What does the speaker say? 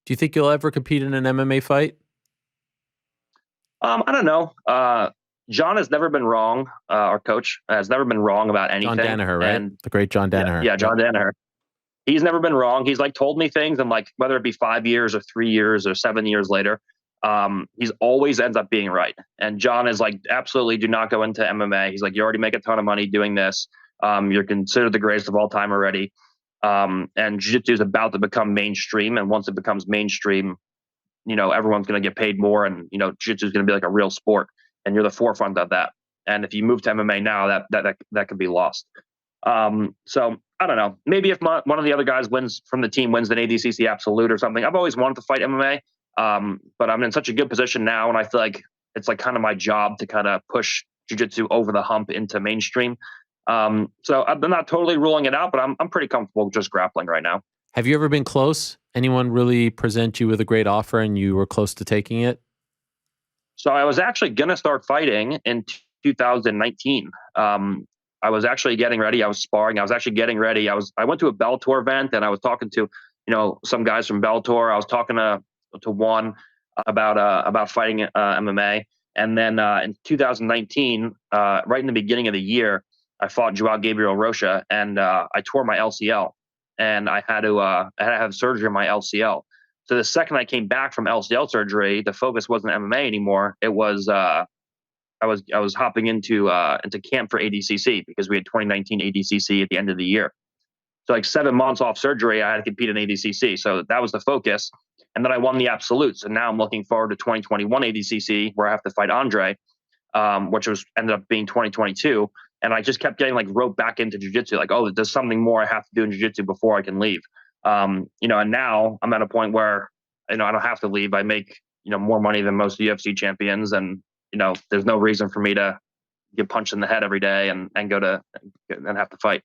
Do you think you'll ever compete in an MMA fight? I don't know. John has never been wrong. Our coach has never been wrong about John anything. Danaher, right? And The great John yeah, Danaher. yeah, Yep. John Danaher. He's never been wrong. He's like told me things, and like whether it be 5 years or 3 years or 7 years later, he's always ends up being right. And John is like, absolutely, do not go into MMA. He's like, you already make a ton of money doing this. You're considered the greatest of all time already. And jiu-jitsu is about to become mainstream, and once it becomes mainstream, everyone's going to get paid more, and jiu-jitsu is going to be like a real sport, and you're the forefront of that. And if you move to MMA now, that could be lost. So I don't know. Maybe if one of the other guys wins from the team wins an ADCC absolute or something. I've always wanted to fight MMA, but I'm in such a good position now, and I feel like it's like kind of my job to kind of push jiu-jitsu over the hump into mainstream. So I'm not totally ruling it out, but I'm pretty comfortable just grappling right now. Have you ever been close? Anyone really present you with a great offer and you were close to taking it? So I was actually gonna start fighting in 2019. I was actually getting ready. I was sparring. I was actually getting ready. I went to a Bellator event, and I was talking to some guys from Bellator. I was talking to one about fighting MMA. And then in 2019, right in the beginning of the year, I fought Joao Gabriel Rocha, and I tore my LCL, and I had to have surgery on my LCL. So the second I came back from LCL surgery, the focus wasn't MMA anymore. It was I was hopping into camp for ADCC because we had 2019 ADCC at the end of the year. So like 7 months off surgery, I had to compete in ADCC. So that was the focus. And then I won the absolutes. And now I'm looking forward to 2021 ADCC where I have to fight Andre, which was ended up being 2022. And I just kept getting like roped back into jiu-jitsu. Like, oh, there's something more I have to do in jiu-jitsu before I can leave. And now I'm at a point where, I don't have to leave. I make, more money than most UFC champions. And, there's no reason for me to get punched in the head every day and go to and have to fight.